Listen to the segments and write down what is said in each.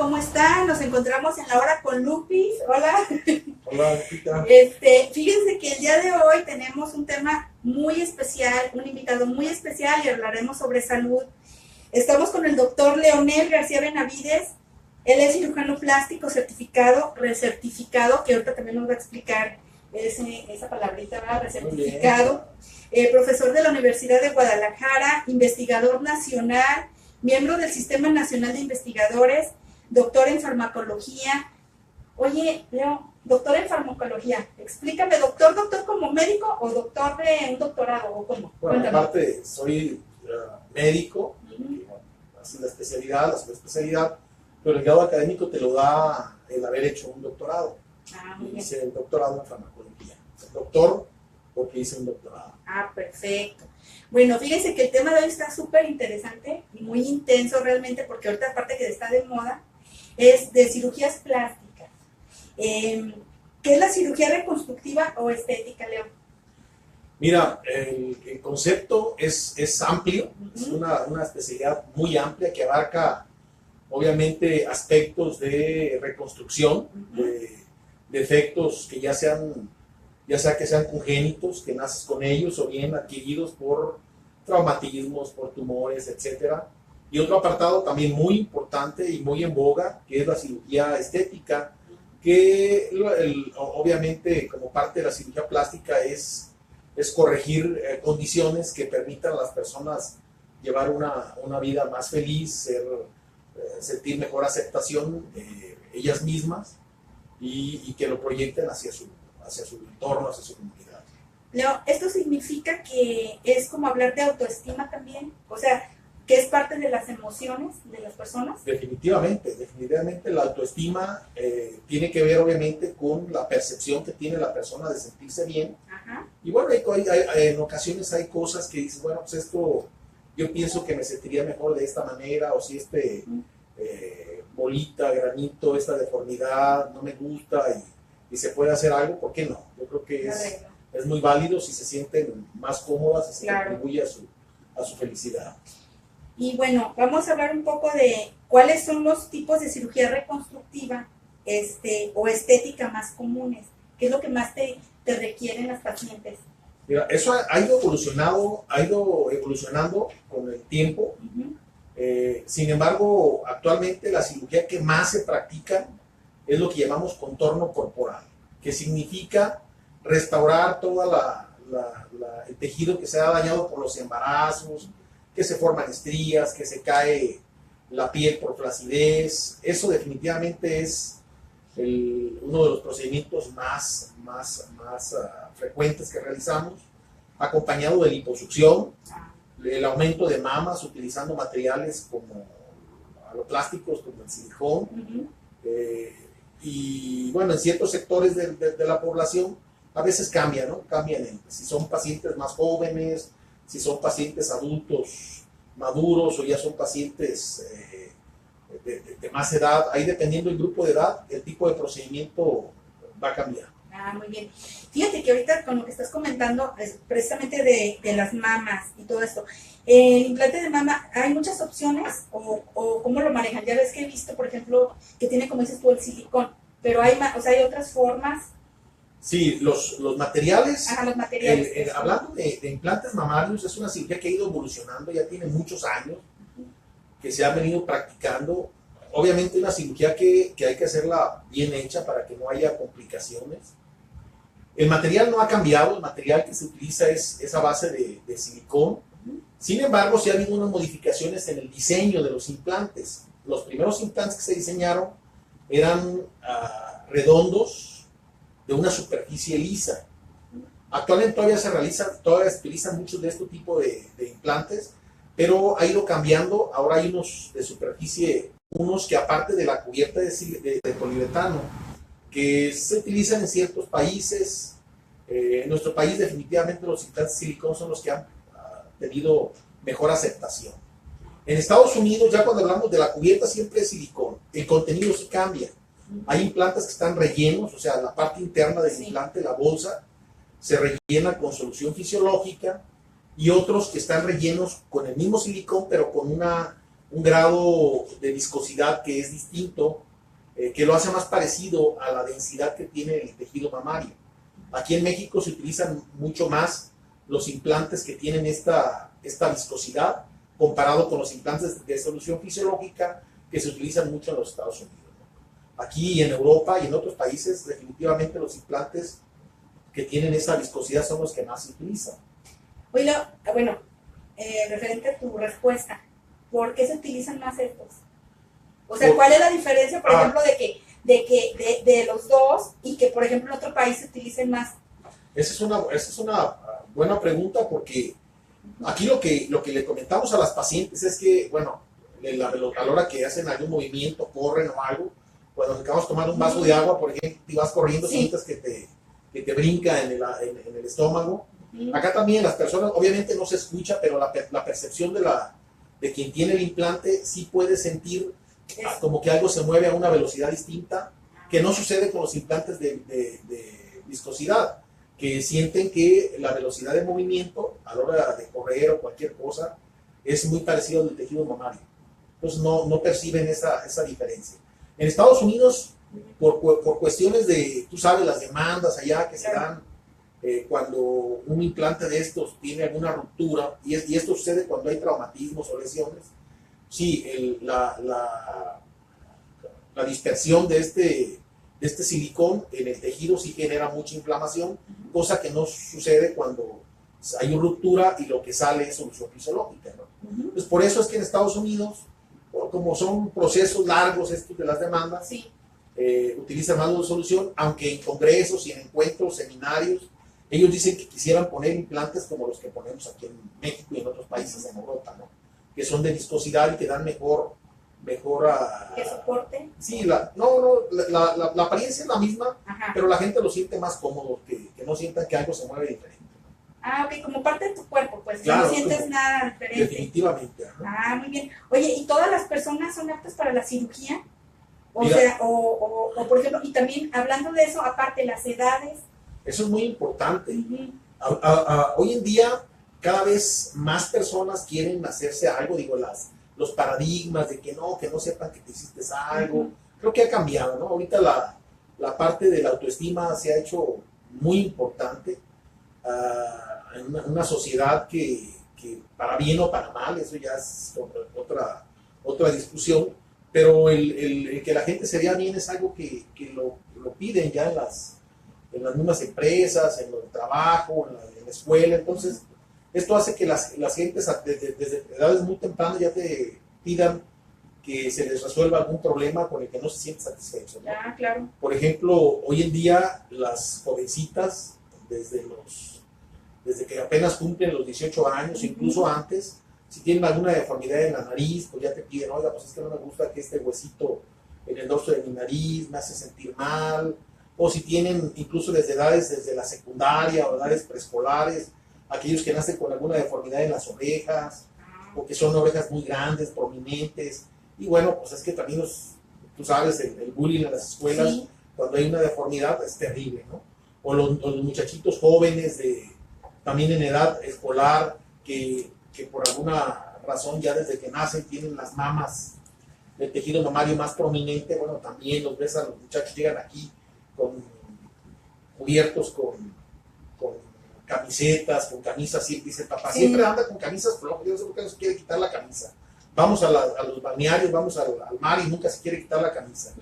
¿cómo están? Nos encontramos en la hora con Lupis. Hola. Hola, Lupita. Fíjense que el día de hoy tenemos un tema muy especial, un invitado muy especial y hablaremos sobre salud. Estamos con el doctor Leonel García Benavides. Él es cirujano plástico certificado, recertificado, que ahorita también nos va a explicar esa palabrita, ¿verdad? Recertificado. Profesor de la Universidad de Guadalajara, investigador nacional, miembro del Sistema Nacional de Investigadores, doctor en farmacología. Oye, Leo, doctor en farmacología, explícame, doctor como médico o doctor de un doctorado o cómo? Bueno, aparte soy médico, así la especialidad, la subespecialidad, pero el grado académico te lo da el haber hecho un doctorado. Hice el doctorado en farmacología. El doctor porque hice un doctorado. Perfecto. Bueno, fíjense que el tema de hoy está súper interesante y muy intenso realmente, porque ahorita aparte que está de moda, es de cirugías plásticas. ¿Qué es la cirugía reconstructiva o estética, Leo? Mira, el concepto es amplio, es una especialidad muy amplia que abarca obviamente aspectos de reconstrucción, de defectos que ya sea que sean congénitos, que naces con ellos, o bien adquiridos por traumatismos, por tumores, etcétera. Y otro apartado también muy importante y muy en boga, que es la cirugía estética, que obviamente como parte de la cirugía plástica es corregir condiciones que permitan a las personas llevar una vida más feliz, sentir mejor aceptación de ellas mismas y que lo proyecten hacia su entorno, hacia su comunidad. Leo, ¿esto significa que es como hablar de autoestima también? O sea, que es parte de las emociones de las personas. Definitivamente la autoestima tiene que ver obviamente con la percepción que tiene la persona de sentirse bien. Ajá. Y bueno, en ocasiones hay cosas que dices, bueno, pues esto yo pienso que me sentiría mejor de esta manera, o si bolita, granito, esta deformidad no me gusta y se puede hacer algo, ¿por qué no? Yo creo que es muy válido si se sienten más cómodas y se contribuye a su felicidad. Y bueno, vamos a hablar un poco de cuáles son los tipos de cirugía reconstructiva o estética más comunes. ¿Qué es lo que más te requieren las pacientes? Mira, eso ha ido evolucionando con el tiempo. Sin embargo, actualmente la cirugía que más se practica es lo que llamamos contorno corporal, que significa restaurar toda el tejido que se ha dañado por los embarazos, que se forman estrías, que se cae la piel por flacidez. Eso definitivamente es uno de los procedimientos más frecuentes que realizamos, acompañado de liposucción, el aumento de mamas utilizando materiales como aloplásticos, como el silicón. Y bueno, en ciertos sectores de la población a veces cambian, ¿no? Cambian si son pacientes más jóvenes, si son pacientes adultos maduros o ya son pacientes de más edad. Ahí dependiendo del grupo de edad, el tipo de procedimiento va a cambiar. Muy bien. Fíjate que ahorita con lo que estás comentando, precisamente de las mamas y todo esto, el implante de mama, ¿hay muchas opciones o cómo lo manejan? Ya ves que he visto, por ejemplo, que tiene, como dices tú, el silicón, pero hay otras formas. Sí, los materiales. Los materiales. Hablando de implantes mamarios, es una cirugía que ha ido evolucionando, ya tiene muchos años que se ha venido practicando. Obviamente una cirugía que hay que hacerla bien hecha para que no haya complicaciones. El material no ha cambiado, el material que se utiliza es a base de silicón. Sin embargo, sí ha habido unas modificaciones en el diseño de los implantes. Los primeros implantes que se diseñaron eran redondos, de una superficie lisa. Actualmente todavía se utilizan muchos de este tipo de implantes, pero ha ido cambiando. Ahora hay unos de superficie, unos que aparte de la cubierta de poliuretano, que se utilizan en ciertos países. En nuestro país definitivamente los implantes de silicón son los que han tenido mejor aceptación. En Estados Unidos, ya cuando hablamos de la cubierta, siempre es silicón. El contenido sí cambia. Hay implantes que están rellenos, o sea, la parte interna del implante, la bolsa, se rellena con solución fisiológica, y otros que están rellenos con el mismo silicón, pero con un grado de viscosidad que es distinto, que lo hace más parecido a la densidad que tiene el tejido mamario. Aquí en México se utilizan mucho más los implantes que tienen esta viscosidad comparado con los implantes de solución fisiológica que se utilizan mucho en los Estados Unidos, ¿no? Aquí en Europa y en otros países definitivamente los implantes que tienen esa viscosidad son los que más se utilizan. Oye, bueno, referente a tu respuesta, ¿por qué se utilizan más estos? O sea, ¿cuál es la diferencia, por ejemplo, de los dos y que, por ejemplo, en otro país se utilicen más? Esa es una buena pregunta porque aquí lo que le comentamos a las pacientes es que, bueno, a la hora que hacen algún movimiento, corren o algo, cuando acabamos de tomar un vaso de agua, por ejemplo, y vas corriendo, sí, sientes que te brinca en el estómago. Acá también las personas, obviamente no se escucha, pero la percepción de quien tiene el implante sí puede sentir como que algo se mueve a una velocidad distinta, que no sucede con los implantes de viscosidad, que sienten que la velocidad de movimiento a la hora de correr o cualquier cosa es muy parecido al del tejido mamario. Entonces no perciben esa diferencia. En Estados Unidos, por cuestiones de, tú sabes, las demandas allá que se dan cuando un implante de estos tiene alguna ruptura, y esto sucede cuando hay traumatismos o lesiones, sí, la dispersión de este silicón en el tejido sí genera mucha inflamación, cosa que no sucede cuando hay una ruptura y lo que sale es solución fisiológica, ¿no? Entonces, por eso es que en Estados Unidos, como son procesos largos estos de las demandas, sí, utilizan más de una solución, aunque en congresos y en encuentros, seminarios, ellos dicen que quisieran poner implantes como los que ponemos aquí en México y en otros países en Europa, ¿no? Que son de viscosidad y que dan mejor ¿qué soporte? Sí, la apariencia es la misma, Ajá, pero la gente lo siente más cómodo, que no sientan que algo se mueve diferente, ¿no? Ah, ok, como parte de tu cuerpo, pues Claro, no sientes como, nada diferente. definitivamente. Ajá. Ah, muy bien. Oye, ¿y todas las personas son aptas para la cirugía? O Mira, sea, o por ejemplo, y también hablando de eso, aparte, las edades. eso es muy importante. Ujú. Hoy en día, cada vez más personas quieren hacerse algo, digo, los paradigmas de que no sepan que te hiciste algo, creo que ha cambiado, ¿no? Ahorita la parte de la autoestima se ha hecho muy importante en una sociedad que para bien o para mal, eso ya es otra discusión, pero el que la gente se vea bien es algo que lo piden ya en las mismas empresas, en el trabajo, en la escuela. Entonces esto hace que las gentes desde edades muy tempranas ya te pidan que se les resuelva algún problema con el que no se sienten satisfechos, ¿no? Ah, claro. Por ejemplo, hoy en día las jovencitas, desde que apenas cumplen los 18 años, incluso antes, si tienen alguna deformidad en la nariz, pues ya te piden, oiga, pues es que no me gusta que este huesito en el dorso de mi nariz me hace sentir mal. O si tienen incluso desde la secundaria o edades preescolares, aquellos que nacen con alguna deformidad en las orejas, o que son orejas muy grandes, prominentes. Y bueno, pues es que también tú sabes, el bullying en las escuelas, Sí, cuando hay una deformidad, es terrible, ¿no? O los muchachitos jóvenes también en edad escolar, que por alguna razón ya desde que nacen tienen las mamas, el tejido mamario más prominente. Bueno, también los ves a los muchachos, llegan aquí cubiertos con camisetas, con camisas, y dice papá, sí. siempre anda con camisas flojas, yo no sé por qué no se quiere quitar la camisa. Vamos a los balnearios, vamos al mar y nunca se quiere quitar la camisa.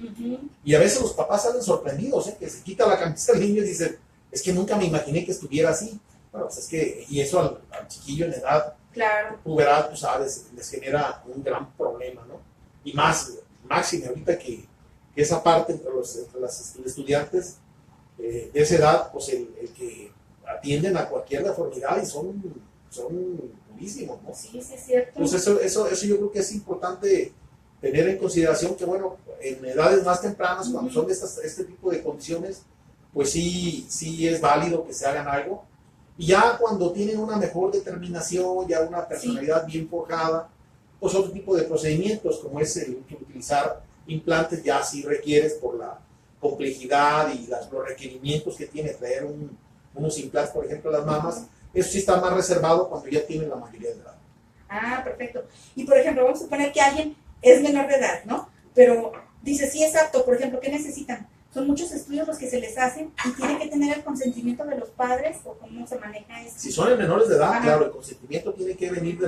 Y a veces los papás salen sorprendidos, que se quita la camisa el niño y dicen, es que nunca me imaginé que estuviera así. Bueno, pues es que, y eso al chiquillo en edad claro. pubertad, tú sabes, les genera un gran problema, ¿no? Y máxime ahorita que esa parte entre los estudiantes de esa edad, pues el que atienden a cualquier deformidad y son durísimos, ¿no? Sí, sí, es cierto. Pues eso yo creo que es importante tener en consideración que, bueno, en edades más tempranas, cuando son de este tipo de condiciones, pues sí es válido que se hagan algo. Y ya cuando tienen una mejor determinación, ya una personalidad bien forjada, pues otro tipo de procedimientos, como es el utilizar implantes, ya sí requieres por la complejidad y los requerimientos que tiene traer unos implantes, por ejemplo, las mamas. Eso sí está más reservado cuando ya tienen la mayoría de edad. Ah, perfecto. Y por ejemplo, vamos a suponer que alguien es menor de edad, ¿no? Pero dice, sí es apto, por ejemplo, ¿qué necesitan? Son muchos estudios los que se les hacen y tienen que tener el consentimiento de los padres o cómo se maneja eso. Si son menores de edad, Ajá. claro, el consentimiento tiene que venir de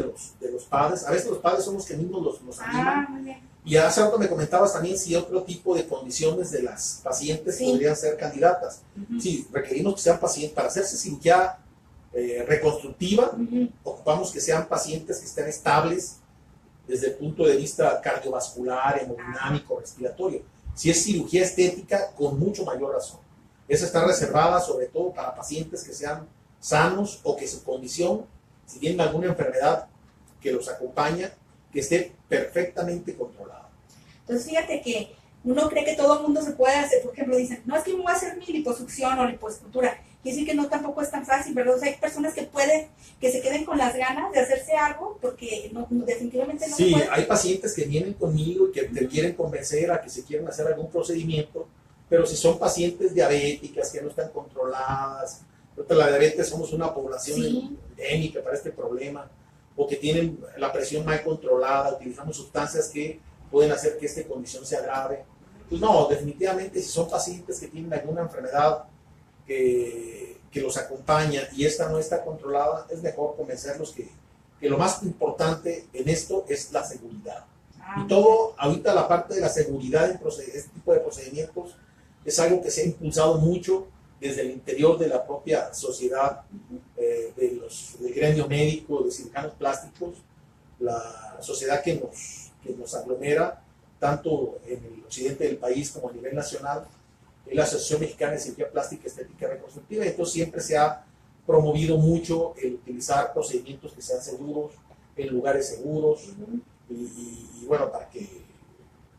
los padres. A veces los padres son los que mismos los animan. Muy bien. Y hace rato me comentabas también si otro tipo de condiciones de las pacientes Sí. podrían ser candidatas. Ujú. Sí, requerimos que sean pacientes, para hacerse cirugía reconstructiva, Ujú. ocupamos que sean pacientes que estén estables desde el punto de vista cardiovascular, hemodinámico, respiratorio. Si es cirugía estética, con mucho mayor razón. Esa está reservada sobre todo para pacientes que sean sanos o que su condición, si tienen alguna enfermedad que los acompaña, que esté perfectamente controlada. Entonces, fíjate que uno cree que todo el mundo se puede hacer, por ejemplo, dicen, no, es que me voy a hacer mi liposucción o lipoescultura. Quiere decir que no, tampoco es tan fácil, ¿verdad? O sea, hay personas que pueden, que se queden con las ganas de hacerse algo porque definitivamente no se Sí, puede. hay pacientes que vienen conmigo y que te quieren convencer a que se quieren hacer algún procedimiento, pero si son pacientes diabéticas que no están controladas, la diabetes somos una población Sí. endémica para este problema, o que tienen la presión mal controlada, utilizamos sustancias que pueden hacer que esta condición se agrave. Pues no, definitivamente si son pacientes que tienen alguna enfermedad que los acompaña y esta no está controlada, es mejor convencerlos que lo más importante en esto es la seguridad. Y todo, ahorita la parte de la seguridad en este tipo de procedimientos es algo que se ha impulsado mucho desde el interior de la propia sociedad, del gremio médico, de cirujanos plásticos, la sociedad que nos aglomera, tanto en el occidente del país como a nivel nacional, es la Asociación Mexicana de Cirugía Plástica, Estética y Reconstructiva. Entonces siempre se ha promovido mucho el utilizar procedimientos que sean seguros, en lugares seguros, y bueno, para que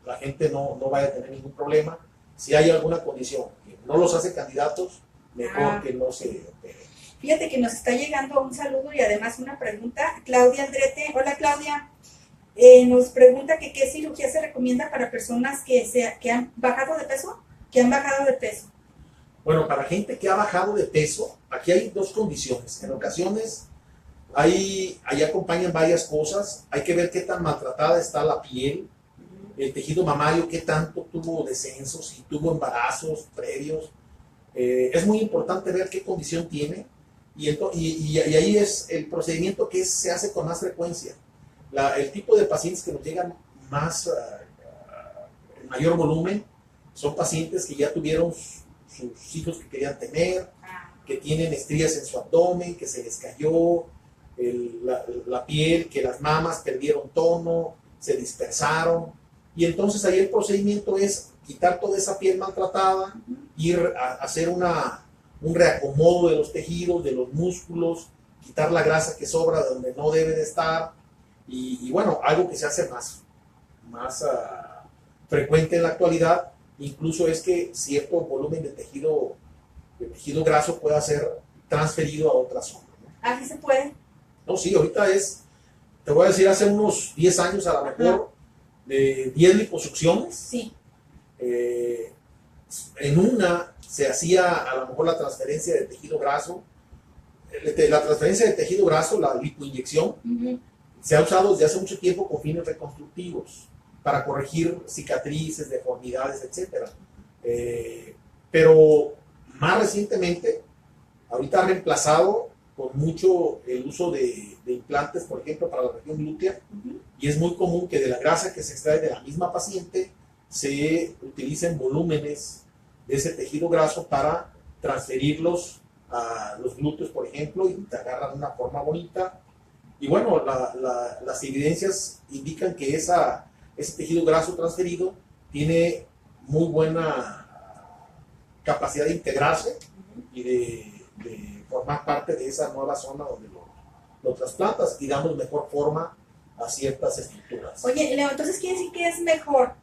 la gente no vaya a tener ningún problema. Si hay alguna condición que no los hace candidatos, mejor que no se operen. Fíjate que nos está llegando un saludo y además una pregunta. Claudia Andrete, hola Claudia, nos pregunta que qué cirugía se recomienda para personas que han bajado de peso, Bueno, para gente que ha bajado de peso, aquí hay dos condiciones. En ocasiones ahí acompañan varias cosas. Hay que ver qué tan maltratada está la piel, el tejido mamario, qué tanto tuvo descensos, si tuvo embarazos previos. Es muy importante ver qué condición tiene y ahí es el procedimiento que se hace con más frecuencia. El tipo de pacientes que nos llegan más en mayor volumen son pacientes que ya tuvieron sus hijos que querían tener, que tienen estrías en su abdomen, que se les cayó la piel, que las mamas perdieron tono, se dispersaron. Y entonces ahí el procedimiento es quitar toda esa piel maltratada, ir a hacer un reacomodo de los tejidos, de los músculos, quitar la grasa que sobra de donde no debe de estar. Y bueno, algo que se hace más frecuente en la actualidad, incluso es que cierto volumen de tejido graso pueda ser transferido a otra zona, ¿no? ¿Así se puede? No, sí, ahorita te voy a decir, hace unos 10 años a lo mejor, de 10 liposucciones, Sí. En una se hacía a lo mejor la transferencia de tejido graso. La transferencia de tejido graso, la lipoinyección, se ha usado desde hace mucho tiempo con fines reconstructivos, para corregir cicatrices, deformidades, etc. Pero más recientemente, ahorita ha reemplazado con mucho el uso de implantes, por ejemplo, para la región glútea, y es muy común que de la grasa que se extrae de la misma paciente se utilicen volúmenes de ese tejido graso para transferirlos a los glúteos, por ejemplo, y te agarran una forma bonita. Y bueno, las evidencias indican que ese tejido graso transferido tiene muy buena capacidad de integrarse y de formar parte de esa nueva zona donde lo trasplantas y damos mejor forma a ciertas estructuras. Oye, Leo, entonces quiere decir que es mejor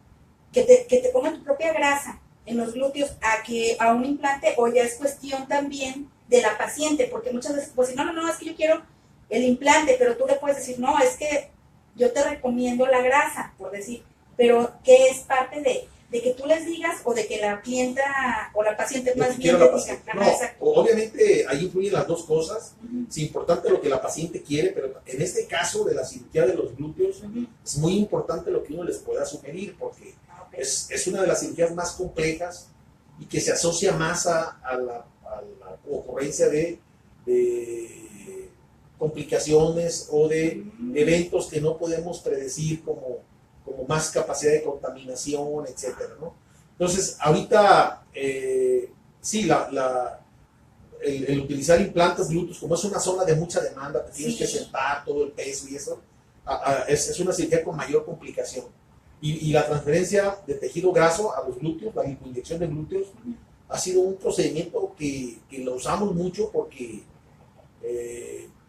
que te pongan tu propia grasa en los glúteos a un implante, o ya es cuestión también de la paciente, porque muchas veces, pues no, es que yo quiero el implante, pero tú le puedes decir, no, es que yo te recomiendo la grasa, por decir, pero que es parte de de que tú les digas o de que la clienta o la paciente Lo más que bien quiera la les diga. paciente. Ajá, No, exacto. obviamente ahí influyen las dos cosas. Ujú, Es importante lo que la paciente quiere, pero en este caso de la cirugía de los glúteos, ujú. es muy importante lo que uno les pueda sugerir, porque Ah, ok. es una de las cirugías más complejas y que se asocia más a la ocurrencia de complicaciones o de eventos que no podemos predecir como más capacidad de contaminación, etcétera, ¿no? Entonces, ahorita, sí, el utilizar implantes glúteos, como es una zona de mucha demanda, te tienes Sí. que sentar todo el peso y eso, es una cirugía con mayor complicación. Y la transferencia de tejido graso a los glúteos, la lipoinyección de glúteos, ha sido un procedimiento que lo usamos mucho porque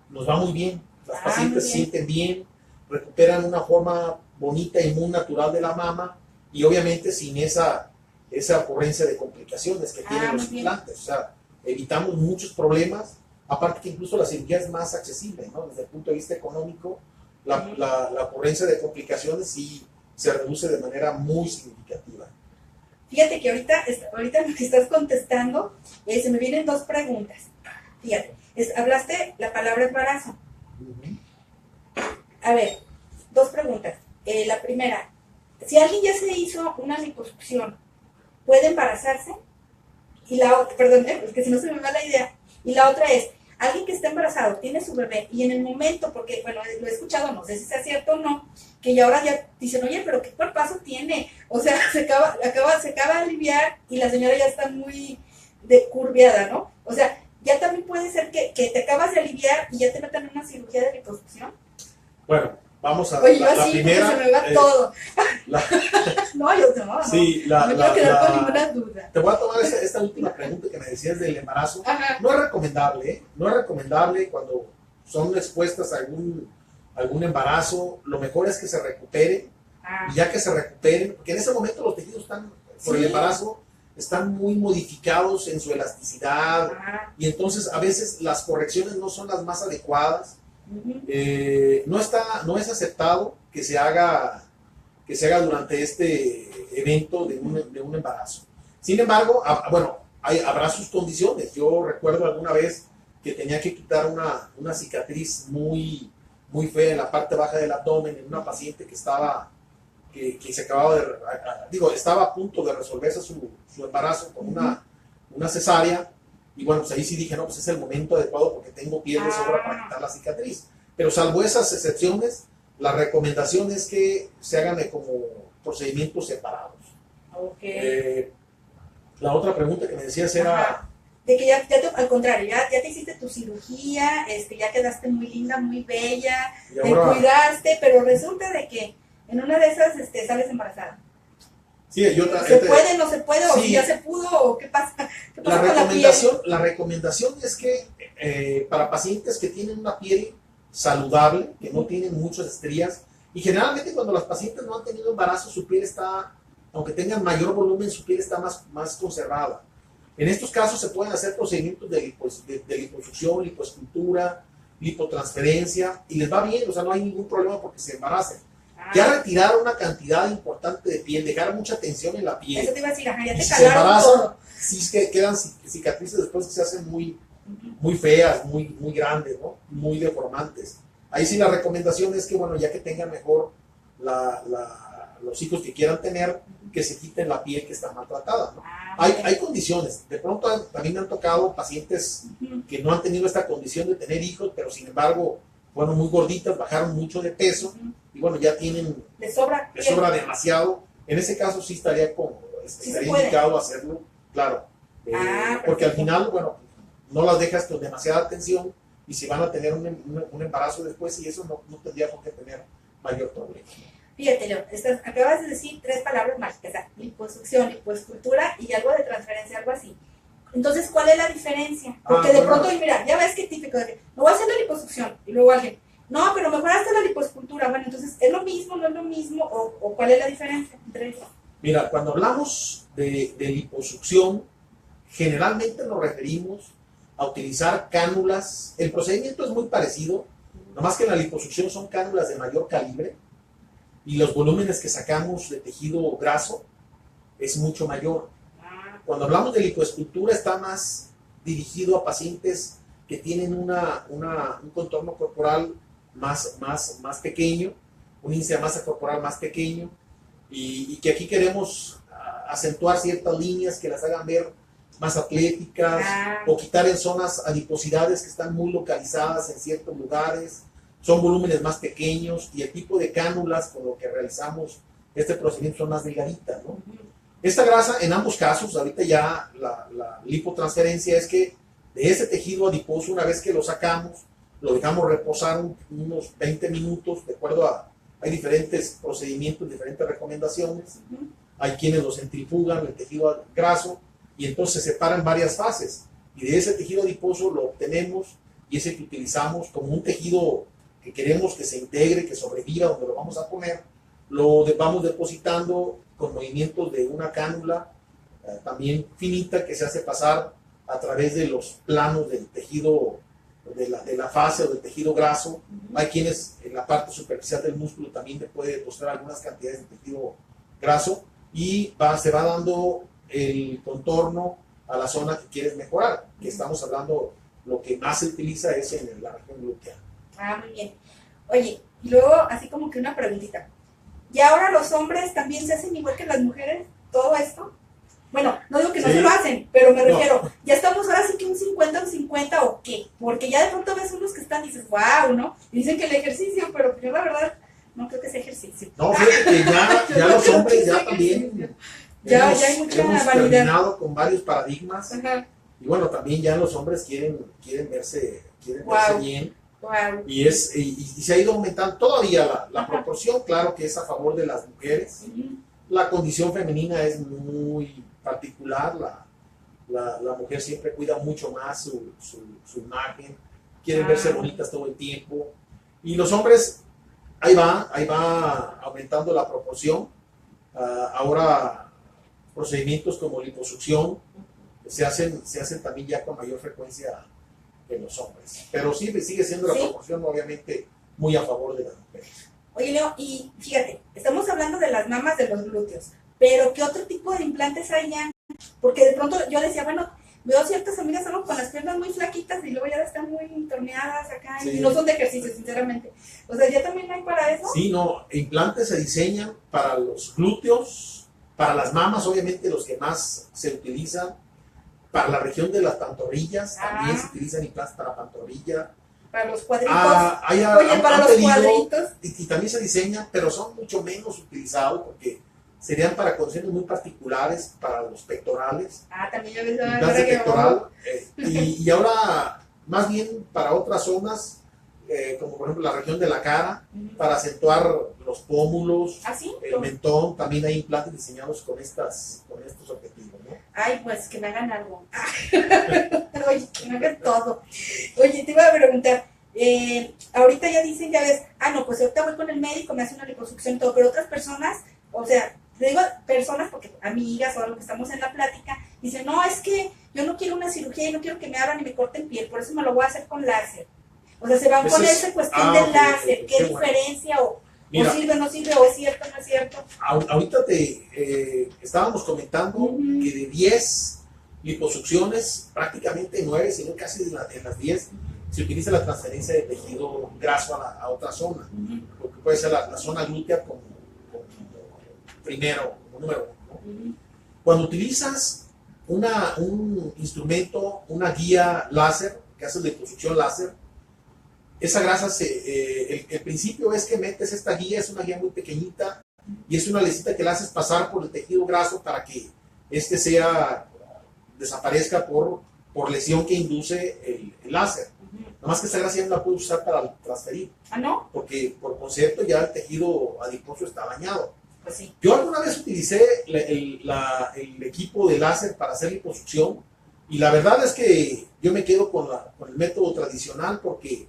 nos va muy bien. Las pacientes se sienten bien, recuperan una forma bonita y muy natural de la mama y obviamente sin esa ocurrencia de complicaciones que tienen los muy bien. implantes. O sea, evitamos muchos problemas, aparte que incluso la cirugía es más accesible, ¿no? Desde el punto de vista económico, la ocurrencia de complicaciones sí se reduce de manera muy significativa. Fíjate que ahorita lo que estás contestando, se me vienen dos preguntas. Fíjate, hablaste la palabra embarazo. A ver, dos preguntas. La primera, si alguien ya se hizo una liposucción, ¿puede embarazarse? Y la otra, perdón, porque si no se me va la idea. Y la otra es, alguien que está embarazado, tiene su bebé, y en el momento, porque, bueno, lo he escuchado, no sé si sea cierto o no, que ya ahora ya dicen, oye, pero ¿qué cuerpazo tiene? O sea, se acaba de aliviar y la señora ya está muy curviada, ¿no? O sea, ya también puede ser que te acabas de aliviar y ya te metan en una cirugía de liposucción. Bueno, vamos a Oye, yo la así, primera. se me va todo. La, No, yo no, sí, no me quiero quedar con ninguna duda. te voy a tomar esta última pregunta que me decías del embarazo. Ajá. No es recomendable, ¿eh? No es recomendable cuando son expuestas a algún embarazo. Lo mejor es que se recuperen. Y ya que se recuperen, porque en ese momento los tejidos están, por el embarazo, están muy modificados en su elasticidad. Y entonces a veces las correcciones no son las más adecuadas. No es aceptado que se haga durante este evento de un embarazo. Sin embargo, bueno, habrá sus condiciones. Yo recuerdo alguna vez que tenía que quitar una cicatriz muy, muy fea en la parte baja del abdomen en una paciente que se acababa estaba a punto de resolverse su embarazo con una cesárea. Y bueno, pues ahí sí dije, no, pues es el momento adecuado porque tengo piel de sobra para quitar la cicatriz. Pero salvo esas excepciones, la recomendación es que se hagan como procedimientos separados. La otra pregunta que me decías era... De que al contrario, ya te hiciste tu cirugía, ya quedaste muy linda, muy bella, te cuidaste, pero resulta de que en una de esas sales embarazada. Sí, ¿Se puede, no se puede? Sí. ¿O si ya se pudo? ¿O qué pasa? ¿Qué pasa La recomendación es que para pacientes que tienen una piel saludable, que no tienen muchas estrías, y generalmente cuando las pacientes no han tenido embarazo, su piel está, aunque tengan mayor volumen, su piel está más conservada. En estos casos se pueden hacer procedimientos de liposucción, lipoescultura, lipotransferencia, y les va bien, o sea, no hay ningún problema porque se embaracen. Ya retirar una cantidad importante de piel, dejar mucha tensión en la piel. Eso te iba a decir, ya te si calaron todo. Sí, es que quedan cicatrices después que se hacen muy feas, muy grandes, ¿no? Muy deformantes. Ahí sí la recomendación es que, bueno, ya que tengan mejor los hijos que quieran tener, que se quiten la piel que está maltratada, ¿no? Hay condiciones. De pronto también me han tocado pacientes que no han tenido esta condición de tener hijos, pero sin embargo, fueron muy gorditas, bajaron mucho de peso y bueno, ya tienen de sobra demasiado. En ese caso sí estaría indicado hacerlo, claro. Porque al final, bueno, no las dejas con demasiada tensión y si van a tener un embarazo después y eso no tendría por qué tener mayor problema. Fíjate, Leo, acabas de decir 3 palabras mágicas, liposucción, lipoescultura y algo de transferencia, algo así. Entonces, ¿cuál es la diferencia? Porque de pronto, mira, ya ves que típico de que me voy a hacer la liposucción y luego alguien, no, pero mejor hazte la lipoescultura. Bueno, entonces, ¿es lo mismo, no es lo mismo? ¿O cuál es la diferencia entre eso? Mira, cuando hablamos de liposucción, generalmente nos referimos a utilizar cánulas. El procedimiento es muy parecido, nomás que en la liposucción son cánulas de mayor calibre y los volúmenes que sacamos de tejido graso es mucho mayor. Ah, Cuando hablamos de lipoescultura está más dirigido a pacientes que tienen un contorno corporal más pequeño, un índice de masa corporal más pequeño, y que aquí queremos acentuar ciertas líneas que las hagan ver más atléticas, o quitar en zonas adiposidades que están muy localizadas en ciertos lugares, son volúmenes más pequeños, y el tipo de cánulas con lo que realizamos este procedimiento son más delgaditas, ¿no? Esta grasa, en ambos casos, ahorita ya la lipotransferencia es que de ese tejido adiposo, una vez que lo sacamos, lo dejamos reposar unos 20 minutos, de acuerdo a, hay diferentes procedimientos, diferentes recomendaciones. Hay quienes lo centrifugan, el tejido graso, y entonces se separan varias fases. Y de ese tejido adiposo lo obtenemos, y ese que utilizamos como un tejido que queremos que se integre, que sobreviva donde lo vamos a poner, lo vamos depositando con movimientos de una cánula también finita, que se hace pasar a través de los planos del tejido, de la fase o del tejido graso. Hay quienes en la parte superficial del músculo también le puede depositar algunas cantidades de tejido graso, y se va dando el contorno a la zona que quieres mejorar, que estamos hablando, lo que más se utiliza es en la región glútea. Ah, muy bien. Oye, y luego así como que una preguntita. ¿Y ahora los hombres también se hacen igual que las mujeres todo esto? Bueno, no digo que no se lo hacen, pero me refiero, ya estamos ahora sí que un 50 o qué, porque ya de pronto ves unos que están y dices, wow, ¿no? Y dicen que el ejercicio, pero yo la verdad no creo que sea ejercicio. No, fíjate que ya los hombres ya también ya hay mucha hemos vanidad. terminado con varios paradigmas. Ajá. Y bueno, también ya los hombres quieren verse bien. Wow. Y se ha ido aumentando todavía la proporción, claro que es a favor de las mujeres. La condición femenina es muy particular, la mujer siempre cuida mucho más su imagen, quieren verse bonitas todo el tiempo. Y los hombres, ahí va aumentando la proporción. Ahora procedimientos como liposucción se hacen también ya con mayor frecuencia que los hombres, pero sí sigue siendo la proporción obviamente muy a favor de las mujeres. Oye, Leo, y fíjate, estamos hablando de las mamas, de los glúteos, pero ¿qué otro tipo de implantes hay ya? Porque de pronto yo decía, bueno, veo ciertas amigas solo con las piernas muy flaquitas y luego ya están muy torneadas acá, y no son de ejercicio, sinceramente. O sea, ¿ya también hay para eso? Sí, no, implantes se diseñan para los glúteos, para las mamas, obviamente los que más se utilizan, para la región de las pantorrillas, también se utilizan implantes para pantorrilla. Para los cuadritos. Oye, para los cuadritos. Y también se diseñan, pero son mucho menos utilizados porque serían para condiciones muy particulares, para los pectorales. También yo ves implantes de pectoral. Y ahora, más bien para otras zonas, como por ejemplo la región de la cara, para acentuar los pómulos, el mentón, también hay implantes diseñados con estos objetivos, ¿no? Ay, pues que me hagan algo. Oye, que me hagan todo. Oye, te iba a preguntar, ahorita ya dicen, ya ves, no, pues ahorita voy con el médico, me hace una liposucción y todo, pero otras personas, o sea, te digo personas porque amigas o algo que estamos en la plática, dicen, no, es que yo no quiero una cirugía y no quiero que me abran y me corten piel, por eso me lo voy a hacer con láser. O sea, se van con esa cuestión del láser, ¿qué diferencia? Mira, o sirve, no sirve, o es cierto, no es cierto. Ahorita estábamos comentando que de 10 liposucciones, prácticamente 9, si no casi en las 10, se utiliza la transferencia de tejido graso a otra zona, porque puede ser la zona glútea como primero, como número 1, ¿no? Cuando utilizas un instrumento, una guía láser, que hace liposucción láser, esa grasa, el principio es que metes esta guía, es una guía muy pequeñita, y es una lesita que la haces pasar por el tejido graso para que desaparezca por lesión que induce el láser. Nada más que esta grasa ya no la puedes usar para transferir. ¿No? Porque por concepto ya el tejido adiposo está dañado. Pues sí. Yo alguna vez utilicé el equipo de láser para hacer liposucción, y la verdad es que yo me quedo con el método tradicional, porque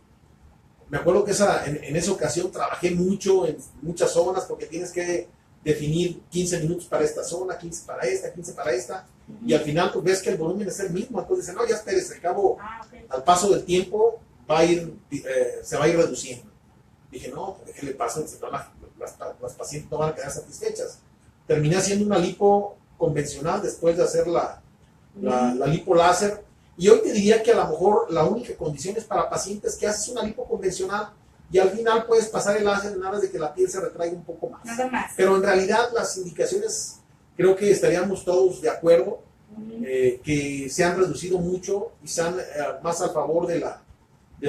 me acuerdo que en esa ocasión trabajé mucho en muchas zonas, porque tienes que definir 15 minutos para esta zona, 15 para esta, 15 para esta, y al final pues ves que el volumen es el mismo, entonces dicen, no, ya espérese, al cabo, al paso del tiempo se va a ir reduciendo. Dije, no, ¿qué le pasa? Las pacientes no van a quedar satisfechas. Terminé haciendo una lipo convencional después de hacer la lipoláser. Y hoy te diría que a lo mejor la única condición es para pacientes que haces una lipo convencional y al final puedes pasar el láser en aras de que la piel se retraiga un poco más. Nada más. Pero en realidad las indicaciones, creo que estaríamos todos de acuerdo, que se han reducido mucho y están más a favor de la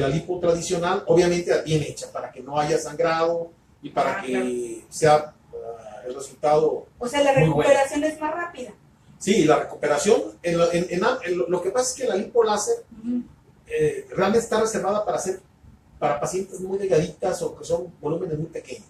lipo tradicional, obviamente bien hecha, para que no haya sangrado y para que sea el resultado. O sea, la recuperación es más rápida. Sí, la recuperación, lo que pasa es que la lipoláser realmente está reservada para pacientes muy delgaditas o que son volúmenes muy pequeños.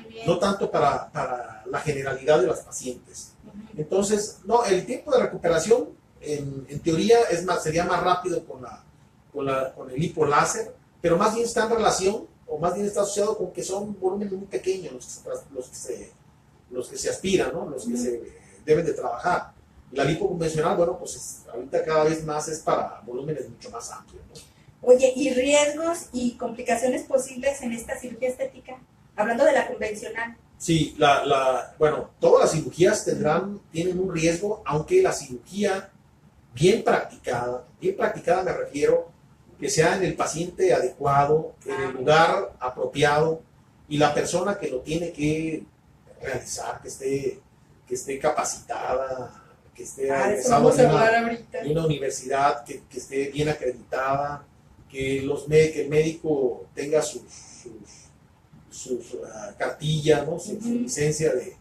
Muy bien. No tanto para la generalidad de las pacientes. Entonces, no, el tiempo de recuperación en teoría sería más rápido con el lipoláser, pero más bien está en relación, o más bien está asociado con que son volúmenes muy pequeños los que se aspiran, ¿no? Los que se deben de trabajar. La lipo convencional, bueno, pues ahorita cada vez más es para volúmenes mucho más amplios, ¿no? Oye, ¿y riesgos y complicaciones posibles en esta cirugía estética? Hablando de la convencional. Sí, bueno, todas las cirugías tienen un riesgo, aunque la cirugía bien practicada me refiero, que sea en el paciente adecuado, en el lugar apropiado y la persona que lo tiene que realizar, que esté capacitada, que esté egresado de una universidad, que esté bien acreditada, que el médico tenga sus cartilla, ¿no? Su licencia de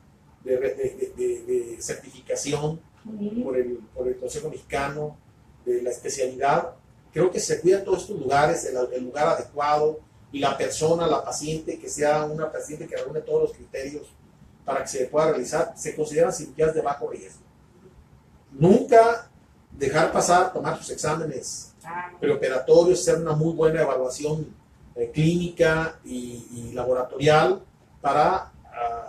certificación por el Consejo Mexicano de la especialidad. Creo que se cuidan todos estos lugares, el lugar adecuado y la persona, la paciente, que sea una paciente que reúne todos los criterios para que se pueda realizar. Se consideran cirugías de bajo riesgo. Nunca dejar pasar, tomar sus exámenes preoperatorios, hacer una muy buena evaluación clínica y laboratorial para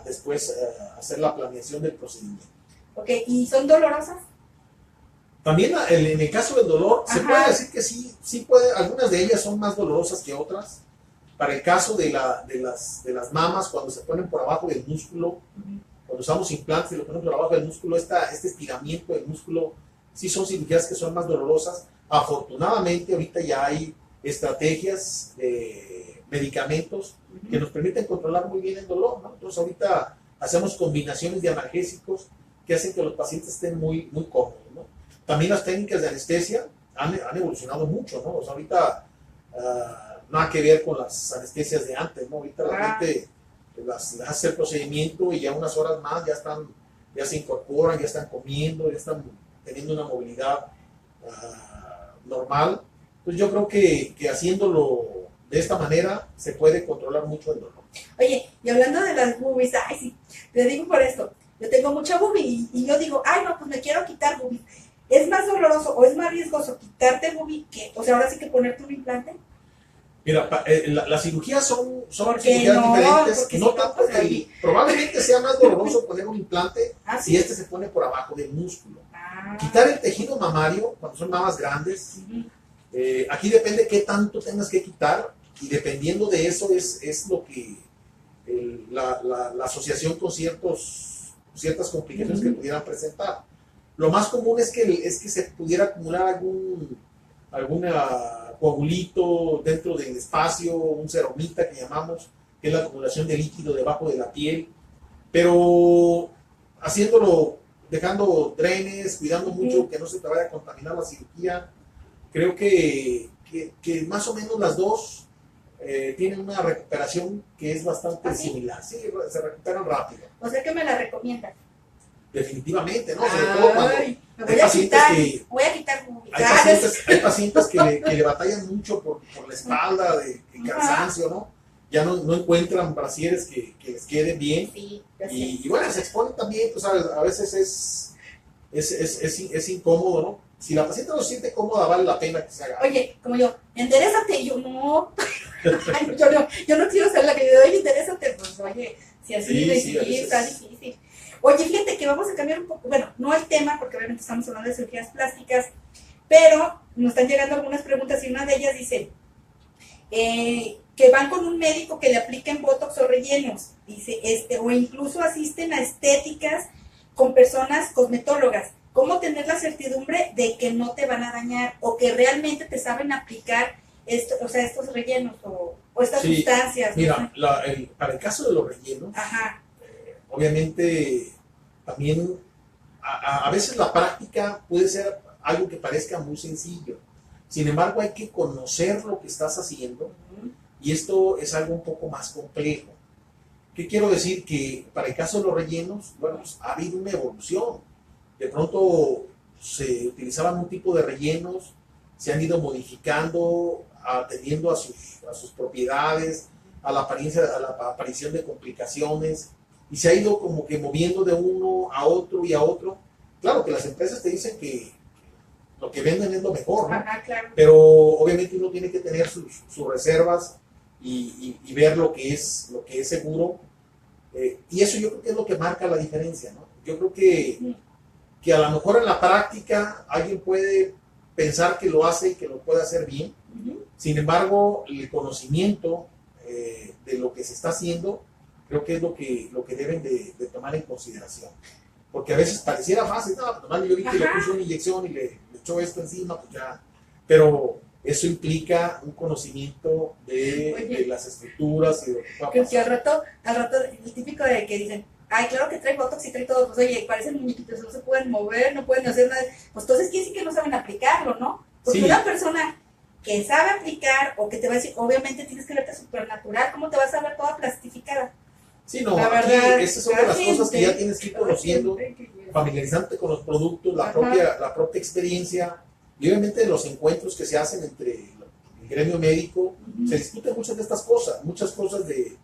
después hacer la planeación del procedimiento. Ok, ¿y son dolorosas? También en el caso del dolor, se puede decir que sí puede, algunas de ellas son más dolorosas que otras. Para el caso de las mamas, cuando se ponen por abajo del músculo, cuando usamos implantes y lo ponemos por abajo del músculo, este estiramiento del músculo, sí son cirugías que son más dolorosas. Afortunadamente, ahorita ya hay estrategias de medicamentos que nos permiten controlar muy bien el dolor, ¿no? Entonces, ahorita hacemos combinaciones de analgésicos que hacen que los pacientes estén muy, muy cómodos, ¿no? También las técnicas de anestesia han evolucionado mucho, ¿no? O sea, ahorita nada que ver con las anestesias de antes, ¿no? Ahorita la gente les hace el procedimiento y ya unas horas más ya se incorporan, ya están comiendo, ya están teniendo una movilidad normal. Entonces yo creo que haciéndolo de esta manera se puede controlar mucho el dolor. Oye, y hablando de las boobies, sí, te digo por esto, yo tengo mucha boobie y yo digo, no, pues me quiero quitar boobies. ¿Es más doloroso o es más riesgoso quitarte el boobie que, o sea, ahora sí que ponerte un implante? Mira, las cirugías son cirugías diferentes. No tanto, probablemente sea más doloroso poner un implante si se pone por abajo del músculo. Quitar el tejido mamario cuando son mamas grandes, aquí depende qué tanto tengas que quitar y dependiendo de eso es lo que la asociación con ciertas complicaciones que pudieran presentar. Lo más común es que se pudiera acumular algún coagulito dentro del espacio, un seromita que llamamos, que es la acumulación de líquido debajo de la piel, pero haciéndolo, dejando drenes, cuidando mucho que no se te vaya a contaminar la cirugía, creo que más o menos las dos tienen una recuperación que es bastante similar, sí, se recuperan rápido. O sea que me la recomiendas. Definitivamente, ¿no? Sobre todo cuando voy a quitar hay pacientes que le batallan mucho por la espalda, de cansancio, ¿no? Ya no encuentran brasieres que les queden bien. Sí, y bueno, se exponen también, pues a veces es incómodo, ¿no? Si la paciente no se siente cómoda, vale la pena que se haga. Oye, como yo, enderezate, yo no. yo no quiero ser la que le doy, enderezate, pues oye, si así está difícil. Oye, fíjate que vamos a cambiar un poco, bueno, no el tema, porque obviamente estamos hablando de cirugías plásticas, pero nos están llegando algunas preguntas y una de ellas dice que van con un médico que le apliquen botox o rellenos, dice, o incluso asisten a estéticas con personas cosmetólogas. ¿Cómo tener la certidumbre de que no te van a dañar o que realmente te saben aplicar o sea, estos rellenos o estas sustancias? Mira, para el caso de los rellenos, Ajá. Obviamente también a veces la práctica puede ser algo que parezca muy sencillo. Sin embargo, hay que conocer lo que estás haciendo y esto es algo un poco más complejo. ¿Qué quiero decir? Que para el caso de los rellenos, bueno, pues, ha habido una evolución. De pronto se utilizaban un tipo de rellenos, se han ido modificando, atendiendo a sus propiedades, a la aparición de complicaciones, y se ha ido como que moviendo de uno a otro y a otro. Claro que las empresas te dicen que lo que venden es lo mejor, ¿no? Ajá, claro. Pero obviamente uno tiene que tener sus reservas y ver lo que es seguro. Y eso yo creo que es lo que marca la diferencia, ¿no? Yo creo que a lo mejor en la práctica alguien puede pensar que lo hace y que lo puede hacer bien. Sin embargo, el conocimiento de lo que se está haciendo, creo que es lo que deben de tomar en consideración. Porque a veces pareciera fácil, no, pues nomás yo vi que le puso una inyección y le echó esto encima, pues ya. Pero eso implica un conocimiento de las estructuras y de lo que pueda pasar. Que al rato, el típico de que dicen, ay, claro que trae botox y trae todo, pues oye, parecen muñequitos, no se pueden mover, no pueden hacer nada. Pues entonces quiere decir que no saben aplicarlo, ¿no? Porque Sí. una persona que sabe aplicar o que te va a decir, obviamente tienes que verte súper natural, ¿cómo te vas a ver toda plastificada? Sí, no, La aquí verdad, esas son de las cosas que ya tienes que ir conociendo, familiarizándote con los productos, la propia experiencia, y obviamente los encuentros que se hacen entre el gremio médico, se discuten muchas de estas cosas, muchas cosas de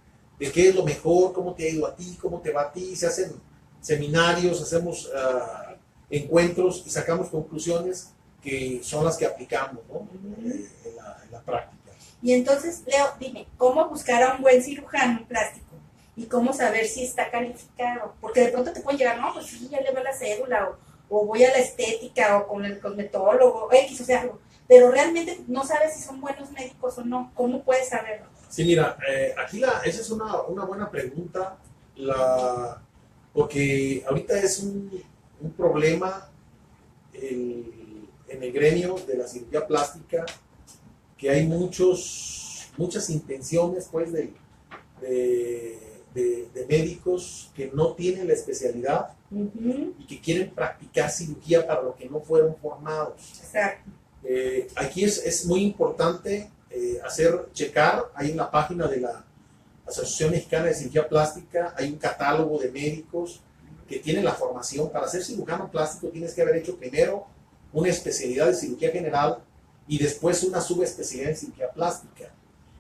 qué es lo mejor, cómo te ha ido a ti, cómo te va a ti, se hacen seminarios, hacemos encuentros y sacamos conclusiones que son las que aplicamos, ¿no? En la práctica. Y entonces, Leo, dime, ¿cómo buscar a un buen cirujano plástico? ¿Y cómo saber si está calificado? Porque de pronto te pueden llegar, no, pues sí, ya le veo la cédula, o voy a la estética, o con el cosmetólogo, X, o sea, algo. Pero realmente no sabes si son buenos médicos o no. ¿Cómo puedes saberlo? Sí, mira, aquí esa es una buena pregunta, porque ahorita es un problema en el gremio de la cirugía plástica, que hay muchas intenciones pues de médicos que no tienen la especialidad y que quieren practicar cirugía para lo que no fueron formados. Exacto. Aquí es muy importante checar, ahí en la página de la Asociación Mexicana de Cirugía Plástica hay un catálogo de médicos que tienen la formación. Para ser cirujano plástico tienes que haber hecho primero una especialidad de cirugía general y después una subespecialidad en cirugía plástica.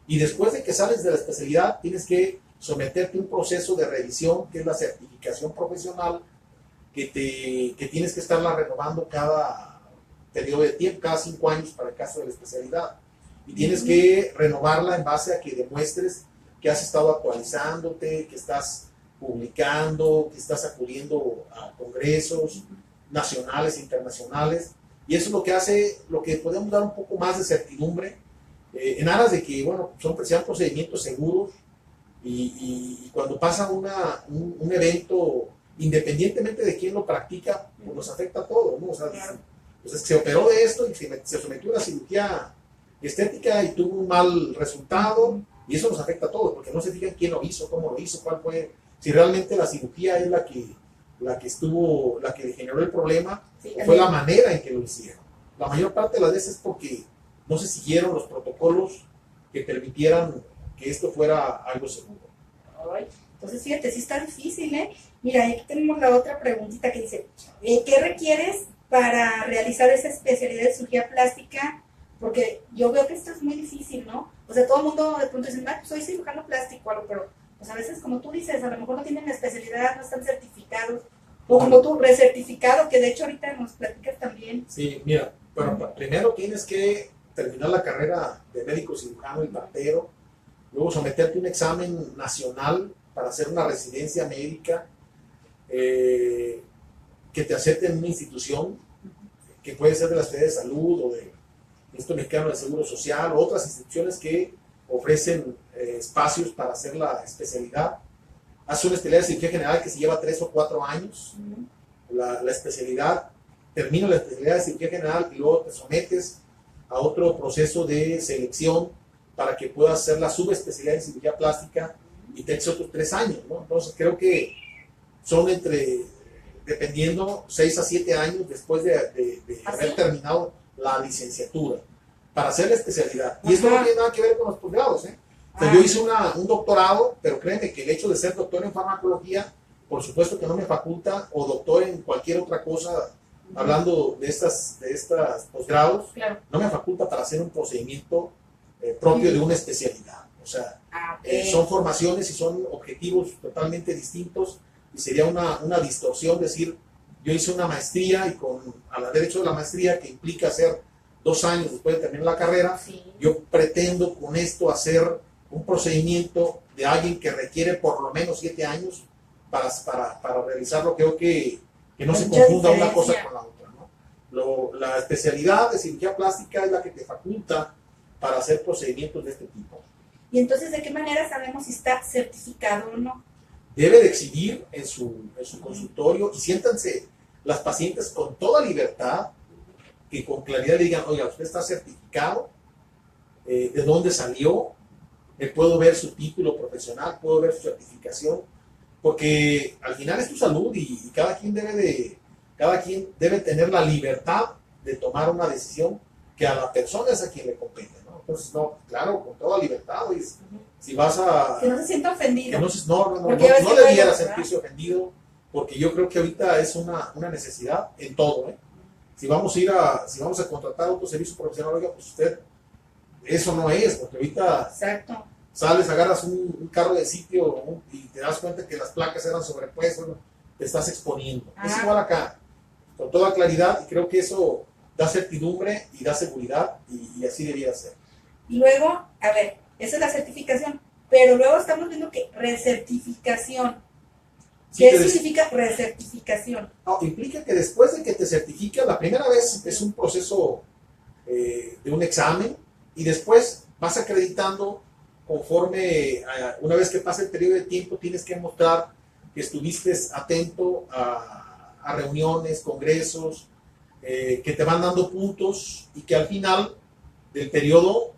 Y después de que sales de la especialidad tienes que someterte a un proceso de revisión, que es la certificación profesional, que tienes que estarla renovando cada periodo de tiempo, cada 5 años para el caso de la especialidad. Y tienes que renovarla en base a que demuestres que has estado actualizándote, que estás publicando, que estás acudiendo a congresos nacionales e internacionales. Y eso es lo que hace, lo que podemos dar un poco más de certidumbre en aras de que, bueno, sean procedimientos seguros y cuando pasa un evento, independientemente de quién lo practica, pues nos afecta a todos, ¿no? O sea, pues se operó de esto y se sometió a una cirugía estética y tuvo un mal resultado, y eso nos afecta a todos, porque no se fijan quién lo hizo, cómo lo hizo, cuál fue, si realmente la cirugía es la que le generó el problema, o fue la manera en que lo hicieron. La mayor parte de las veces es porque no se siguieron los protocolos que permitieran que esto fuera algo seguro. Ay, entonces, fíjate, sí está difícil, ¿eh? Mira, aquí tenemos la otra preguntita que dice, ¿qué requieres para realizar esa especialidad de cirugía plástica? Porque yo veo que esto es muy difícil, ¿no? O sea, todo el mundo de pronto dice, pues soy cirujano plástico, algo, pero pues a veces, como tú dices, a lo mejor no tienen la especialidad, no están certificados, o como tú, recertificado, que de hecho ahorita nos platicas también. Sí, mira, bueno, primero tienes que terminar la carrera de médico cirujano y partero, luego someterte a un examen nacional para hacer una residencia médica, que te acepten en una institución, que puede ser de la Secretaría de Salud o del Instituto Mexicano de Seguro Social o otras instituciones que ofrecen espacios para hacer la especialidad. Hace una especialidad de cirugía general que se lleva 3 o 4 años. la especialidad, terminas la especialidad de cirugía general y luego te sometes a otro proceso de selección para que puedas hacer la subespecialidad en cirugía plástica y te eches otros 3 años, ¿no? Entonces creo que son dependiendo, 6 a 7 años después de haber terminado la licenciatura para hacer la especialidad. Y esto no tiene nada que ver con los posgrados, ¿eh? O sea, yo hice un doctorado, pero créeme que el hecho de ser doctor en farmacología, por supuesto que no me faculta, o doctor en cualquier otra cosa, hablando de estas posgrados, claro, no me faculta para hacer un procedimiento propio de una especialidad. O sea, son formaciones y son objetivos totalmente distintos y sería una distorsión decir, yo hice una maestría y al haber hecho la maestría, que implica hacer 2 años después de terminar la carrera, sí, yo pretendo con esto hacer un procedimiento de alguien que requiere por lo menos 7 años para realizarlo. Creo que no se confunda una cosa con la otra, ¿no? La especialidad de cirugía plástica es la que te faculta para hacer procedimientos de este tipo. Y entonces, ¿de qué manera sabemos si está certificado o no? Debe de exhibir en su consultorio y siéntanse las pacientes con toda libertad, que con claridad le digan, oiga, usted está certificado, de dónde salió, puedo ver su título profesional, puedo ver su certificación, porque al final es tu salud y cada quien debe tener la libertad de tomar una decisión que a la persona es a quien le compete, ¿no? Entonces, no, claro, con toda libertad, oye, si vas a... Que no se sienta ofendido. No debiera sentirse ofendido, porque yo creo que ahorita es una necesidad en todo, ¿eh? Si vamos a contratar otro servicio profesional, oiga, pues usted, eso no es, porque ahorita exacto, sales, agarras un carro de sitio y te das cuenta que las placas eran sobrepuestas, bueno, te estás exponiendo. Es igual acá, con toda claridad, y creo que eso da certidumbre y da seguridad, y así debiera ser. Y luego, a ver, esa es la certificación, pero luego estamos viendo que recertificación. ¿Qué significa recertificación? No, implica que después de que te certificas, la primera vez es un proceso de un examen, y después vas acreditando conforme, una vez que pasa el periodo de tiempo, tienes que mostrar que estuviste atento a reuniones, congresos, que te van dando puntos, y que al final del periodo,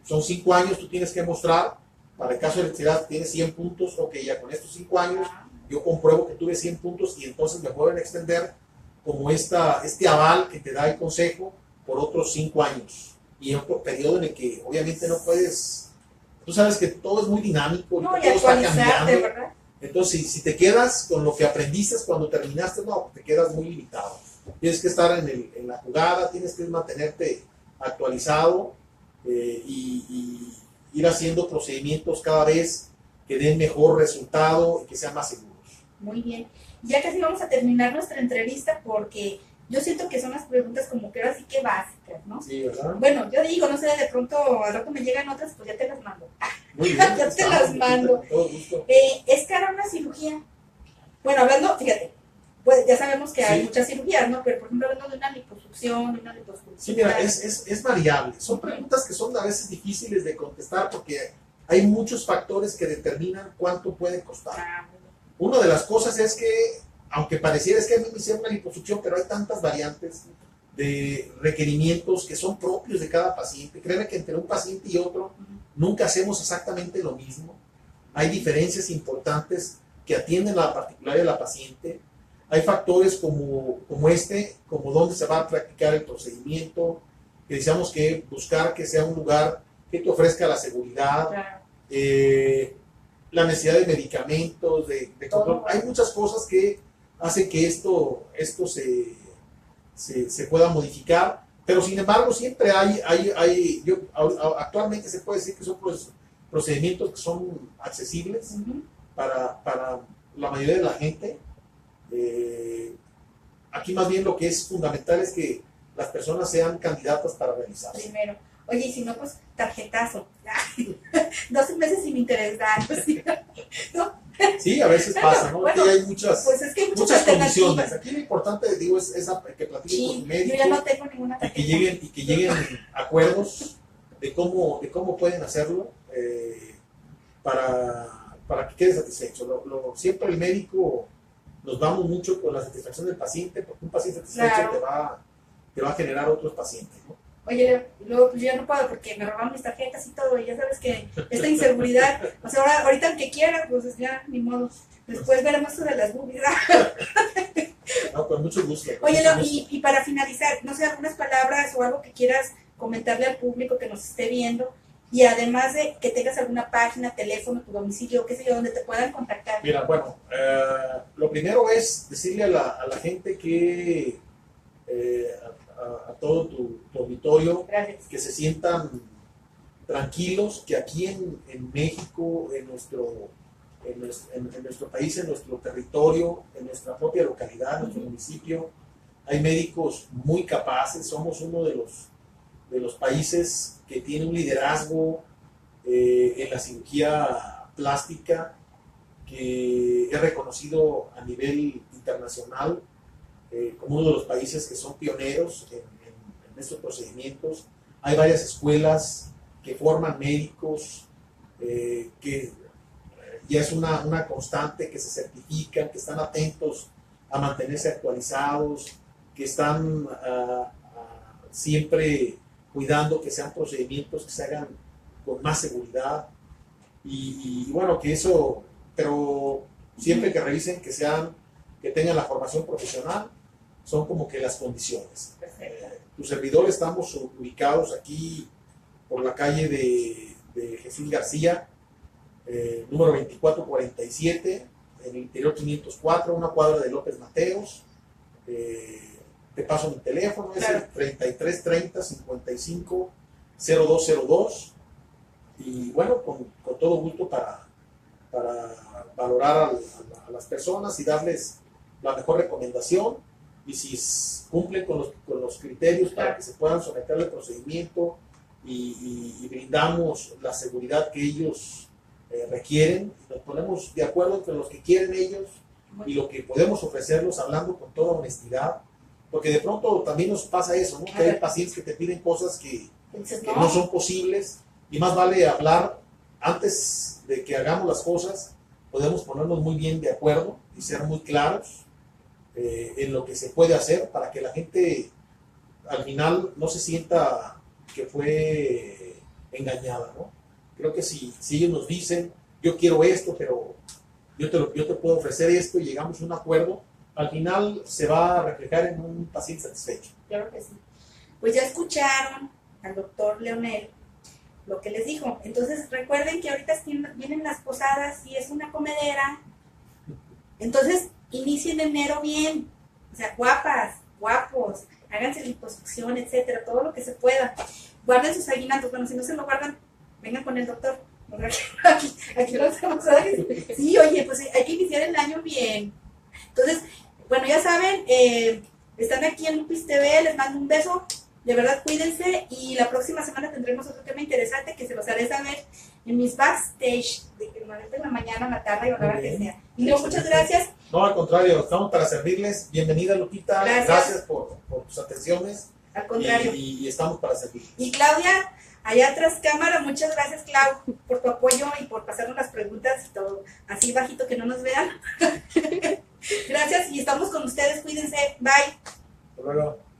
son 5 años, tú tienes que mostrar, para el caso de electricidad tienes 100 puntos, ok, ya con estos 5 años, yo compruebo que tuve 100 puntos, y entonces me pueden extender como este aval que te da el consejo por otros 5 años. Y en otro periodo en el que obviamente no puedes, tú sabes que todo es muy dinámico, no, todo está cambiando. ¿verdad? Entonces, si te quedas con lo que aprendiste cuando terminaste, no, te quedas muy limitado. Tienes que estar en la jugada, tienes que mantenerte actualizado, y ir haciendo procedimientos cada vez que den mejor resultado y que sean más seguros. Muy bien. Ya casi vamos a terminar nuestra entrevista, porque yo siento que son las preguntas como que ahora sí que básicas, ¿no? Sí, ¿verdad? Bueno, yo digo, no sé, de pronto al rato me llegan otras, pues ya te las mando. Muy bien. Ya te las mando. Todo gusto. ¿Es cara una cirugía? Bueno, hablando, fíjate, pues ya sabemos que hay muchas cirugías, ¿no? Pero por ejemplo, hablando de una liposucción, de una liposcultura. Sí, mira, es variable. Son preguntas que son a veces difíciles de contestar, porque hay muchos factores que determinan cuánto puede costar. Una de las cosas es que, aunque pareciera es que a mí me hicieron una liposucción, pero hay tantas variantes de requerimientos que son propios de cada paciente. Créeme que entre un paciente y otro nunca hacemos exactamente lo mismo. Hay diferencias importantes que atienden a la particularidad de la paciente. Hay factores como dónde se va a practicar el procedimiento, que decíamos que buscar que sea un lugar que te ofrezca la seguridad, la necesidad de medicamentos, de control. Hay muchas cosas que hacen que esto se pueda modificar, pero sin embargo siempre actualmente se puede decir que son procedimientos que son accesibles para la mayoría de la gente. Aquí más bien lo que es fundamental es que las personas sean candidatas para realizarse. Primero. Oye, y si no, pues tarjetazo. 12 meses sin interés, ¿no? Sí, a veces pasa, ¿no? Bueno, hay muchas, pues es que hay muchas condiciones. Aquí lo importante, digo, es que platiquen con su médico. Yo ya no tengo ninguna tarjeta. Y que lleguen a acuerdos de cómo pueden hacerlo, para que quede satisfecho. Siempre el médico nos vamos mucho con la satisfacción del paciente, porque un paciente satisfecho te va a generar otros pacientes, ¿no? Oye, luego pues ya no puedo porque me robaron mis tarjetas y todo, y ya sabes que esta inseguridad, o sea, ahorita el que quiera, pues ya, ni modo. Después veremos esto de las boobies. No, con mucho gusto. Oye, Leo, y para finalizar, no sé, algunas palabras o algo que quieras comentarle al público que nos esté viendo, y además de que tengas alguna página, teléfono, tu domicilio, qué sé yo, donde te puedan contactar. Mira, bueno, lo primero es decirle a la gente que a todo tu auditorio, Gracias. que se sientan tranquilos, que aquí en México, en nuestro país, en nuestro territorio, en nuestra propia localidad, en nuestro municipio, hay médicos muy capaces. Somos uno de los países que tiene un liderazgo en la cirugía plástica, que es reconocido a nivel internacional como uno de los países que son pioneros en estos procedimientos. Hay varias escuelas que forman médicos, que ya es una constante, que se certifican, que están atentos a mantenerse actualizados, que están siempre cuidando que sean procedimientos que se hagan con más seguridad. Y bueno, que eso, pero siempre que revisen que tengan la formación profesional, son como que las condiciones. Tu servidor estamos ubicados aquí por la calle de Jesús García, número 2447, en el interior 504, una cuadra de López Mateos. Te paso mi teléfono, es el 3330 55 0202, y bueno, con todo gusto para valorar a las personas y darles la mejor recomendación, y si cumplen con los criterios para que se puedan someter al procedimiento y brindamos la seguridad que ellos requieren, nos ponemos de acuerdo entre los que quieren ellos y lo que podemos ofrecerlos, hablando con toda honestidad, porque de pronto también nos pasa eso, ¿no? Que hay pacientes que te piden cosas que no son posibles, y más vale hablar antes de que hagamos las cosas. Podemos ponernos muy bien de acuerdo y ser muy claros en lo que se puede hacer, para que la gente al final no se sienta que fue engañada, ¿no? Creo que si ellos nos dicen, yo quiero esto, pero yo te puedo ofrecer esto, y llegamos a un acuerdo, al final se va a reflejar en un paciente satisfecho. Claro que sí. Pues ya escucharon al doctor Leonel lo que les dijo. Entonces recuerden que ahorita vienen las posadas y es una comedera. Entonces inicien enero bien, o sea, guapas, guapos, háganse liposucción, etcétera, todo lo que se pueda. Guarden sus aguinaldos. Bueno, si no se lo guardan, vengan con el doctor. Aquí lo hacemos, ¿sabes? Sí, oye, pues hay que iniciar el año bien. Entonces, bueno, ya saben, están aquí en Lupis TV, les mando un beso, de verdad cuídense, y la próxima semana tendremos otro tema interesante que se los haré saber en mis backstage, de la mañana, en la tarde o la hora que sea. Y luego, muchas gracias. No, al contrario, estamos para servirles. Bienvenida, Lupita, gracias por tus atenciones. Al contrario. Y estamos para servirles. Y Claudia, allá tras cámara, muchas gracias, Clau, por tu apoyo y por pasarnos las preguntas y todo, así bajito que no nos vean. Gracias, y estamos con ustedes, cuídense, bye. Hasta luego.